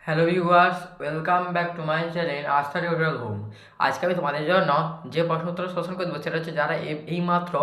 Hello viewers, welcome back to my channel আস্থা tutorial home. আজকে আমি তোমাদের জন্য যে প্রশ্ন উত্তর সলিউশন করে দেবো সেটা হচ্ছে যারা এইমাত্র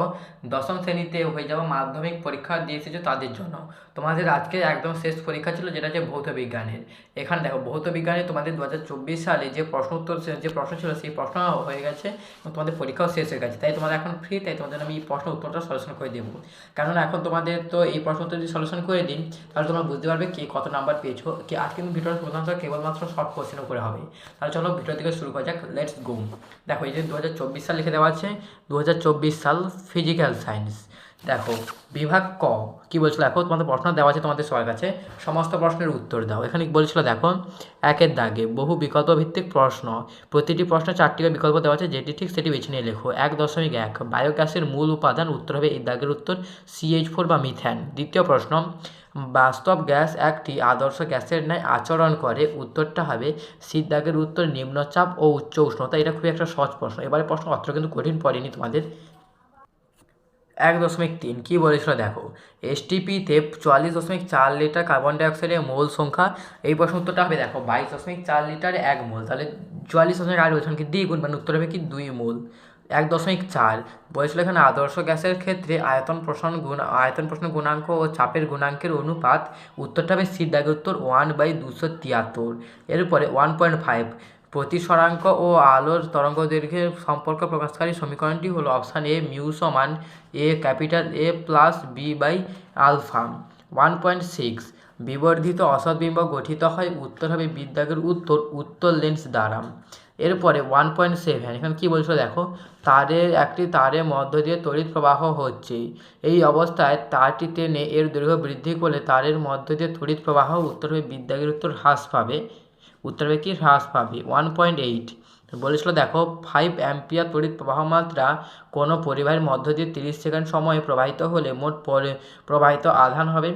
দশম শ্রেণীতে হয়ে যাওয়া মাধ্যমিক পরীক্ষা দিয়ে এসেছে তাদের জন্য। তোমাদের আজকে একদম শেষ পরীক্ষা ছিল, যেটা হচ্ছে ভৌত বিজ্ঞানের। এখানে দেখো, ভৌত বিজ্ঞানে তোমাদের 2024 সালে যে প্রশ্ন উত্তর যে প্রশ্ন ছিল সেই প্রশ্ন হয়ে গেছে এবং তোমাদের পরীক্ষাও শেষ হয়ে গেছে। তাই তোমাদের এখন ফ্রি, তাই তোমাদের আমি এই প্রশ্ন উত্তরটা সলিউশন করে দেবো। কেননা এখন তোমাদের তো এই প্রশ্ন উত্তর যদি সলিউশন করে দিই তাহলে তোমরা বুঝতে পারবে কে কত নাম্বার পেয়েছো। কি আজকে কিন্তু ভিডিওটা প্রধানত কেবলমাত্র শর্ট কোশ্চেন উপরে হবে। তাহলে চলো ভিডিও থেকে শুরু করা যাক, লেটস গো। দেখো, এই যে 2024 সাল লিখে দেওয়া আছে, 2024 সাল ফিজিক্যাল সায়েন্স। দেখো, বিভাগ ক কি বলছিল, দেখো তোমাদের প্রশ্ন দেওয়া আছে তোমাদের সবার কাছে, সমস্ত প্রশ্নের উত্তর দাও। এখানে বলছিল দেখো, একের দাগে বহু বিকল্প ভিত্তিক প্রশ্ন, প্রতিটি প্রশ্নে 4টি বিকল্প দেওয়া আছে, যেটি ঠিক সেটি বেছে নিয়ে লেখো। 1.1 বায়োগ্যাসের মূল উপাদান, উত্তর হবে এই দাগের উত্তর CH4 বা মিথেন। দ্বিতীয় প্রশ্ন, বাস্তব গ্যাস একটি আদর্শ গ্যাসের ন্যায় আচরণ করে, উত্তরটা হবে সি দাগের উত্তর নিম্নচাপ ও উচ্চ উষ্ণতা। এটা খুবই একটা সহজ প্রশ্ন। এবারে প্রশ্ন অত কিন্তু কঠিন পড়েনি তোমাদের। 1.3 কী বলেছিল দেখো, এসটিপিতে 44.4 লিটার কার্বন ডাইঅক্সাইডের মোল সংখ্যা। এই প্রশ্ন উত্তরটা হবে দেখো 22.4 লিটারে 1 মোল, তাহলে 44.8 বলছেন কি দ্বিগুণ, মানে উত্তর হবে কি 2 মোল। 1.4 বলেছিল এখানে আদর্শ গ্যাসের ক্ষেত্রে আয়তন প্রশ্ন গুণাঙ্ক ও চাপের গুণাঙ্কের অনুপাত, উত্তরটা হবে সি দাগের উত্তর 1/273। এরপরে 1.5 প্রতিসরাঙ্ক ও আলোর তরঙ্গদৈর্ঘ্যের সম্পর্ক প্রকাশকারী সমীকরণটি হলো অপশান এ মিউ সমান A capital A plus B by alpha. 1.6 বিবর্ধিত অসৎবিম্ব গঠিত হয়, উত্তর হবে বিদ্যাগের উত্তর লেন্স দ্বারা। এরপরে 1.7 এখানে কী বলছিল দেখো, একটি তারের মধ্য দিয়ে তড়িৎ প্রবাহ হচ্ছে, এই অবস্থায় তারটি টেনে এর দৈর্ঘ্য বৃদ্ধি করলে তারের মধ্য দিয়ে তড়িৎ প্রবাহ, উত্তর হবে বিদ্যাগের উত্তর হ্রাস পাবে। উত্তর হবে কি হ্রাস পাবে। 1.8 বলেছিল দেখো, 5 অ্যাম্পিয়ার তড়িৎ প্রবাহ মাত্রা কোনো পরিবাহীর মধ্য দিয়ে 30 সেকেন্ড সময়ে প্রবাহিত হলে মোট প্রবাহিত আধান হবে।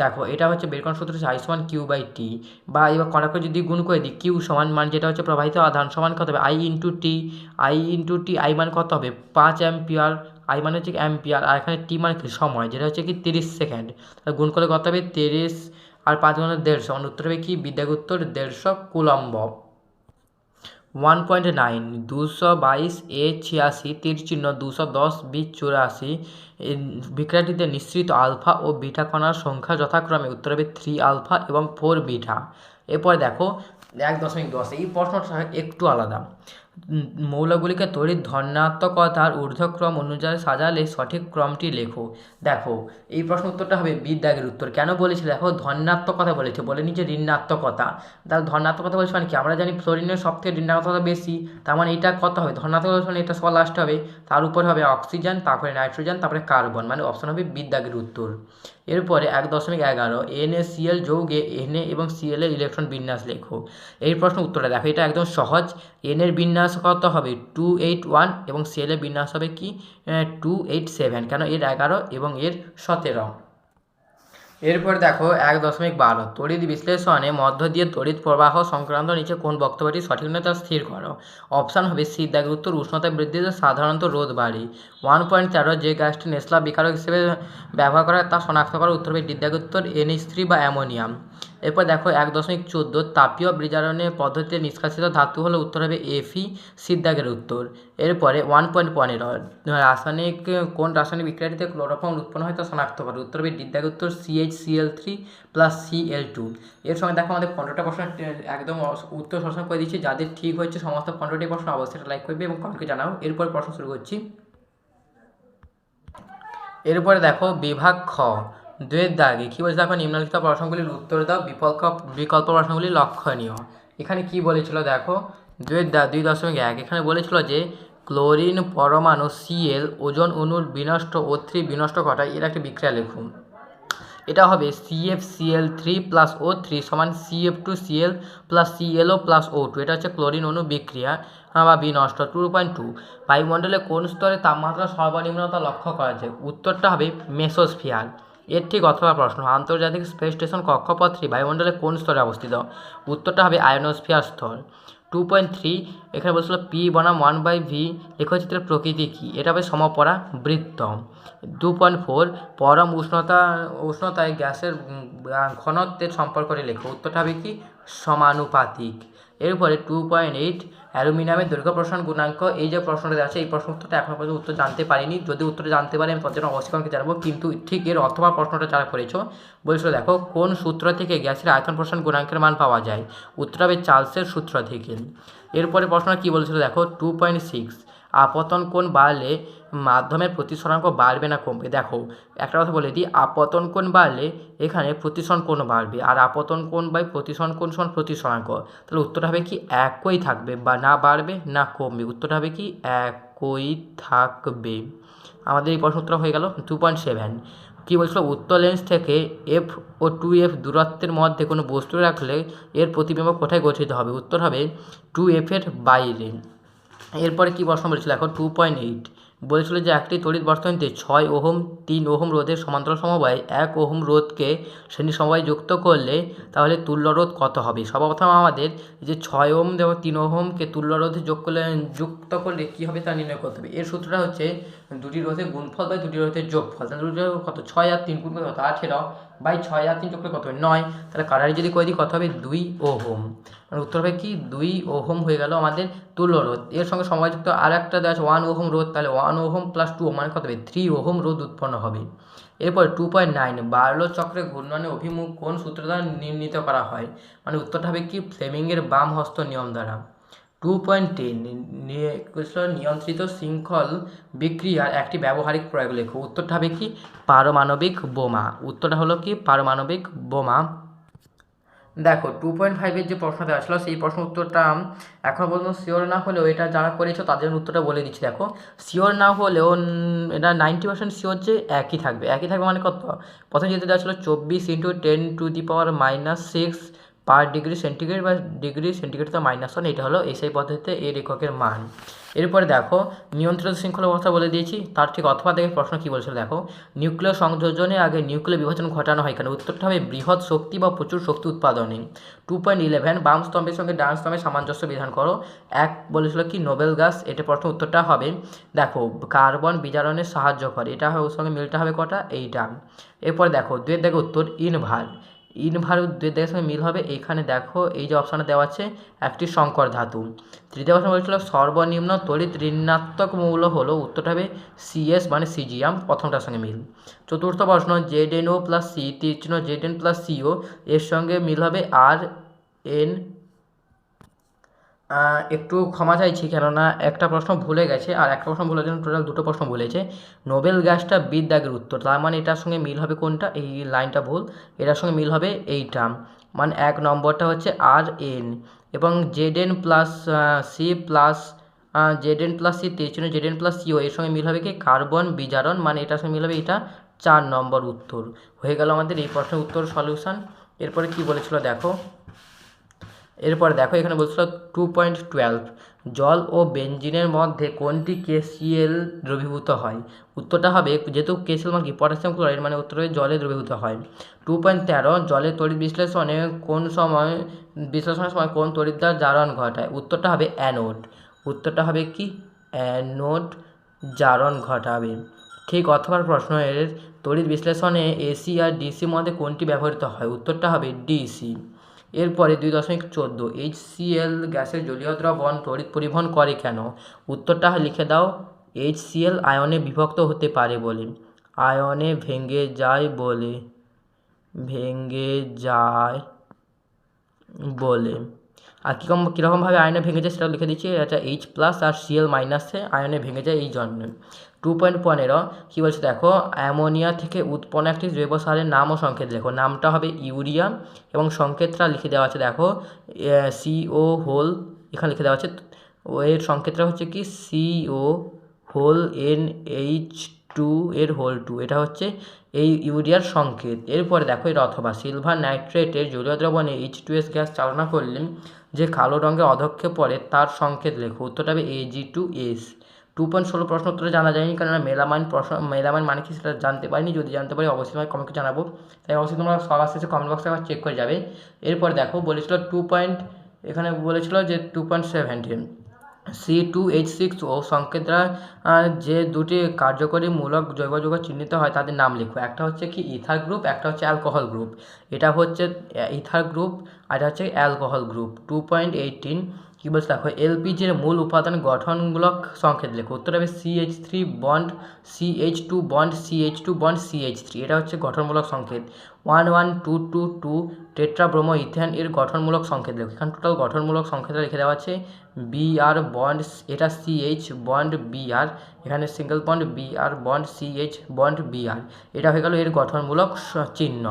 দেখো, এটা হচ্ছে বের করার সূত্র হচ্ছে I সমান কিউ বাই টি, বা এবার কড়াকে যদি গুণ করে দিই, কিউ সমান মান যেটা হচ্ছে প্রবাহিত আধান সমান কত হবে আই ইন্টু টি। আই মান কত হবে 5 অ্যাম্পিয়ার, আই মানে হচ্ছে অ্যাম্পিয়ার, আর এখানে টি মানে কি সময়, যেটা হচ্ছে কি 30 সেকেন্ড। তাহলে গুণ করলে কত হবে 30 আর 5 গুণে 150, মানে উত্তর হবে কি বিদ্যাগ উত্তর 150 কুলম্ব। 1.9 222 A86 তীর চিহ্ন 210 B84 বিক্রিয়াটিতে নিঃসৃত আলফা ও বিটা কণার সংখ্যা যথাক্রমে, উত্তর হবে 3 আলফা এবং 4 বিটা। এরপরে দেখো 1.10, এই প্রশ্নটা একটু আলাদা। মৌলগুলিকে তড়িৎ ধনাত্মকতার ঊর্ধ্বক্রম অনুযায়ী সাজালে সঠিক ক্রমটি লেখো। দেখো, এই প্রশ্ন উত্তরটা হবে বিদ্যাগের উত্তর। কেন বলেছি দেখো, ধনাত্মকতা বলেছে, বলেনি যে ঋণাত্মকতা। তাহলে ধনাত্মকতা বলছে মানে কি, আমরা জানি ফ্লোরিনের সব থেকে ঋণাত্মকতা বেশি, তার মানে এটা কত হবে ধনাত্মকতা, মানে এটা সবার লাস্ট হবে, তার উপর হবে অক্সিজেন, তারপরে নাইট্রোজেন, তারপরে কার্বন, মানে অপশন হবে বিদ্যাগের উত্তর। এরপরে 1.11 NaCl যৌগে Na এবং Cl এর ইলেকট্রন বিন্যাস লেখো। এই প্রশ্ন উত্তরটা দেখো, এটা একদম সহজ। এন এর বিন্যাস কত হবে 281 এবং Cl এর বিন্যাস হবে কি 287, কেন এর 11 এবং এর 17। এরপর দেখো 1.12 তড়িৎ বিশ্লেষণে মধ্য দিয়ে তড়িৎ প্রবাহ সংক্রান্ত নিচে কোন বক্তব্যটি সঠিক নয় তা স্থির করো। অপশান হবে সি দাগের উত্তর উষ্ণতা বৃদ্ধিতে সাধারণত রোধ বাড়ে। 1.13 যে গ্যাসটি নেসলা বিকারক হিসেবে ব্যবহার করা হয় তা শনাক্ত করার, উত্তর হবে ডি দাগের উত্তর NH3 বা অ্যামোনিয়াম। এরপর দেখো 1.14 তাপীয় বিজারণের পদ্ধতিতে নিষ্কাশিত ধাতু হলো, উত্তর হবে Fe, সি দাগের উত্তর। এরপরে 1.15 কোন রাসায়নিক বিক্রিয়াটিতে ক্লোরোফর্ম উৎপন্ন হয় তা শনাক্ত করো, উত্তর হবে ডি দাগের উত্তর CHCl3 প্লাস Cl2। এর সঙ্গে দেখো আমাদের 15টা প্রশ্ন একদম উত্তর সরাসরি করে দিচ্ছি। যাদের ঠিক হচ্ছে সমস্ত 15টি প্রশ্ন অবশ্যই লাইক করবে এবং কমেন্টে জানাও। এরপর প্রশ্ন শুরু করছি। এরপরে দেখো বিভাগ খ 2 দাগে কী বলছে দেখো, নিম্নলিখিত প্রশ্নগুলির উত্তর দাও, বিকল্প প্রশ্নগুলি লক্ষণীয়। এখানে কি বলেছিল দেখো 2.1 এখানে বলেছিল যে ক্লোরিন পরমাণু Cl ওজন অণুর বিনষ্ট O3 বিনষ্ট ঘটায়, এর একটি বিক্রিয়া লিখুন। এটা হবে CfCl3 প্লাস O3 সমান CF2Cl plus ClO plus O2। এটা হচ্ছে ক্লোরিন অণু বিক্রিয়া বা বিনষ্ট। 2.2 বায়ুমণ্ডলে কোন স্তরে তাপমাত্রা সর্বনিম্নতা লক্ষ্য করা যায়, উত্তরটা হবে মেসোস্ফিয়ার। এর ঠিক অথবা প্রশ্ন, আন্তর্জাতিক স্পেস স্টেশন কক্ষপথ 3 বায়ুমণ্ডলে কোন স্তরে অবস্থিত, উত্তরটা হবে আয়নোস্ফিয়ার স্তর। 2.3 এখানে বলছিল P বনাম 1/v লেখচিত্রের প্রকৃতি কী, এটা হবে সমপরা বৃত্ত। 2.4 পরম উষ্ণতায় গ্যাসের ঘনত্বের সম্পর্কটি লেখো, উত্তরটা হবে কি সমানুপাতিক। এরপরে 2.8 অ্যালুমিনিয়ামের দৈর্ঘ্য প্রসারণ গুণাঙ্ক। এই যে প্রশ্নটা আছে এই প্রশ্ন উত্তরটা এখনো পর্যন্ত উত্তর জানতে পারিনি, যদি উত্তর জানতে পারি আমি তার জন্য অবশ্যই আমাকে জানাবো, কিন্তু ঠিক এর অথবা প্রশ্নটা যারা করেছো বলেছিল দেখো কোন সূত্র থেকে গ্যাসের আয়তন প্রসারণ গুণাঙ্কের মান পাওয়া যায়, উত্তর হবে চার্লসের সূত্র থেকে। এরপরে প্রশ্নটা কী বলেছিল দেখো 2.6 আপতন কোণ বাড়লে মাধ্যমের প্রতিসরাঙ্ক বাড়বে না কমবে। দেখো একটা কথা বলে দিই, আপতন কোণ বাড়লে এখানে প্রতিসরণ কোণ বাড়বে, আর আপতন কোণ বাই প্রতিসরণ কোণ সমান প্রতিসরাঙ্ক, তাহলে উত্তরটা হবে কি একই থাকবে, বা না বাড়বে না কমবে, উত্তরটা হবে কি একই থাকবে। আমাদের এই প্রশ্ন উত্তর হয়ে গেল। 2.7 কী বলছিল, উত্তর লেন্স থেকে F ও 2F দূরত্বের মধ্যে কোনো বস্তু রাখলে এর প্রতিবিম্ব কোথায় গঠিত হবে, উত্তর হবে 2F এর বাইরে। এরপরে কী প্রশ্ন বলেছিল এখন 2.8 বলেছিল যে একটি তড়িৎ বর্তনীতে 6 ওহম 3 ওহম রোধের সমান্তরাল সমবায় 1 ওহম রোধকে শ্রেণী সমবায় যুক্ত করলে তাহলে তুল্য রোধ কত হবে। সর্বপ্রথম আমাদের যে 6 ওহম এবং 3 ওহমকে তুল্য রোধে যুক্ত করলে কী হবে তা নির্ণয় করতে হবে। এর সূত্রটা হচ্ছে দুটি রোধের গুণফল বাই দুটি রোধের যোগফল। তাহলে দুটি কত 6 আর 3 গুণ করলে কত 18 বাই 6 আর 3 যোগ করলে কত হবে 9, তাহলে কাটারি যদি করে দিই কত হবে 2 ওহম। উত্তর হবে কি 2 ওহম হয়ে গেল আমাদের তুল্য রোধ। এর সঙ্গে সময়যুক্ত আর একটা দেওয়া আছে 1 ওহম রোধ, তাহলে 1 ওহম প্লাস 2 মানে কত হবে 3 ওহম রোধ উৎপন্ন হবে। এরপর 2.9 বার্লো চক্রে ঘূর্ণনের অভিমুখ কোন সূত্র দ্বারা নির্ণীত করা হয়, মানে উত্তরটা হবে কি ফ্লেমিংয়ের বাম হস্ত নিয়ম দ্বারা। 2.10 নিয়ন্ত্রিত শৃঙ্খল বিক্রিয়ার একটি ব্যবহারিক প্রয়োগ লেখো, উত্তরটা হবে কি পারমাণবিক বোমা। উত্তরটা হলো কি পারমাণবিক বোমা। দেখো 2.5 যে প্রশ্নটা আসলো সেই প্রশ্ন উত্তরটা এখনও পর্যন্ত শিওর না হলেও এটা যারা করেছো তাদের উত্তরটা বলে দিচ্ছি। দেখো শিওর না হলেও এটা 90% শিওর যে একই থাকবে। একই থাকবে মানে কত, প্রথমে যেটা দেওয়া ছিল 24 × 10⁻⁶ পার ডিগ্রি সেন্টিগ্রেড বা ডিগ্রি সেন্টিগ্রেড তো -1, এটা হলো এসআই পদ্ধতিতে এর এককের মান। এরপরে দেখো নিয়ন্ত্রিত শৃঙ্খলা ব্যবস্থা বলে দিয়েছি, তার ঠিক অথবা দেখে প্রশ্ন কী বলছিল দেখো নিউক্লিয় সংযোজনের আগে নিউক্লিয় বিভাজন ঘটানো হয় কেন, উত্তরটা হবে বৃহৎ শক্তি বা প্রচুর শক্তি উৎপাদনে। 2.11 বাম স্তম্ভের সঙ্গে ডান স্তম্ভের সামঞ্জস্য বিধান করো। এক বলেছিল কি নোবেল গ্যাস, এটা প্রশ্ন উত্তরটা হবে দেখো কার্বন বিজারণে সাহায্য করে, এটা ওর সঙ্গে মিলটা হবে কটা এইটা। এরপর দেখো দুয়ের দেখো উত্তর ইনভার দুয়ের দেখের সঙ্গে মিল হবে, এইখানে দেখো এই যে অপশানে দেওয়া আছে একটি সংকর ধাতু। তৃতীয় প্রশ্ন বলেছিল সর্বনিম্ন তড়িৎ ঋণাত্মক মৌল হলো, উত্তরটা হবে সিএস মানে সিজিয়াম, প্রথমটার সঙ্গে মিল। চতুর্থ প্রশ্ন ZnO + C তীর চিহ্ন Zn + CO এর সঙ্গে মিল হবে Rn। একটু ক্ষমা চাইছি কেননা একটা প্রশ্ন ভুলে গেছে আর একটা প্রশ্ন ভুলে জন্য টোটাল দুটো প্রশ্ন ভুলেছে। নোবেল গ্যাসটা বিদ্যাগের উত্তর, তার মানে এটার সঙ্গে মিল হবে কোনটা, এই লাইনটা ভুল, এটার সঙ্গে মিল হবে এইটা, মানে 1 নম্বরটা হচ্ছে Rn। এবং Zn + C তীর চিহ্ন Zn + CO এর সঙ্গে মিল হবে কি কার্বন বিজারণ, মানে এটার সঙ্গে মিল হবে এটা 4 নম্বর উত্তর। হয়ে গেল আমাদের এই প্রশ্নের উত্তর সলিউশন। এরপরে কি বলেছিল দেখো, এরপর দেখো এখানে বলছিল 2.12 জল ও বেনজিনের মধ্যে কোনটি KCl দ্রবীভূত হয়, উত্তরটা হবে যেহেতু KCl মানে কি পটাশিয়াম ক্লোরাইড, মানে উত্তর হবে জলে দ্রবীভূত হয়। 2.13 জলের তড়িৎ বিশ্লেষণের সময় কোন তড়িৎদ্বার জারণ ঘটায়, উত্তরটা হবে অ্যানোড। উত্তরটা হবে কি অ্যানোড জারণ ঘটাবে। ঠিক অথবা প্রশ্নের তড়িৎ বিশ্লেষণে AC আর DC মধ্যে কোনটি ব্যবহৃত হয়, উত্তরটা হবে DC। এরপরে 2.14 HCl গ্যাসের জলীয় দ্রবণ তড়িৎ পরিবহন করে কেন, উত্তরটা লিখে দাও HCl আয়নে বিভক্ত হতে পারে বলে, আয়নে ভেঙে যায় বলে। আর কীরকমভাবে আয়নে ভেঙে যায় সেটাও লিখে দিচ্ছি, এটা H+ আর Cl- আয়নে ভেঙে যায় এই জন্য। 2.15 কী বলছে দেখো অ্যামোনিয়া থেকে উৎপন্ন একটি জৈব সারের নাম ও সংকেত লেখো, নামটা হবে ইউরিয়া এবং সংকেতটা লিখে দেওয়া আছে দেখো CO হোল এখানে লিখে দেওয়া আছে, এর সংকেতটা হচ্ছে কি CO হোল NH2 এর হোল 2, এটা হচ্ছে এই ইউরিয়ার সংকেত। এরপরে দেখো এর অথবা সিলভার নাইট্রেটের জলীয় দ্রবণে H2S গ্যাস চালনা করলে যে কালো রঙের অধক্ষেপ পড়ে তার সংকেত লেখো, উত্তরটা হবে Ag2S। 2.16 প্রশ্ন উত্তরে জানা যায়নি কারণ মেলামাইন মানে কি সেটা জানতে পারিনি, যদি জানতে পারি অবশ্যই আমি কমেন্টে জানাবো, তাই অবশ্যই তোমরা সবার শেষে কমেন্ট বক্সে আবার চেক করে যাবে। এরপর দেখো বলেছিল এখানে বলেছিল যে 2.17 C2H6O সংকেত দ্বারা যে দুটি কার্যকরী মূলক জৈব যৌগ চিহ্নিত হয় তাদের নাম লিখো। একটা হচ্ছে কি ইথার গ্রুপ, একটা হচ্ছে অ্যালকোহল গ্রুপ। এটা হচ্ছে ইথার গ্রুপ আর এটা হচ্ছে অ্যালকোহল গ্রুপ। 2.18 কী বলছে দেখো, এলপিজির মূল উপাদান গঠনমূলক সংকেত লেখো। উত্তর হবে CH3 bond CH2 bond CH2 bond CH3, এটা হচ্ছে গঠনমূলক সংকেত। 11222 টেট্রাব্রোমো ইথেন এর গঠনমূলক সংকেত লেখো। এখানে টোটাল গঠনমূলক সংকেতটা লিখে দেওয়া আছে। বিআর বন্ড, এটা CH বন্ড বিআর, এখানে single bond BR bond CH bond BR, এটা হয়ে গেল এর গঠনমূলক চিহ্ন।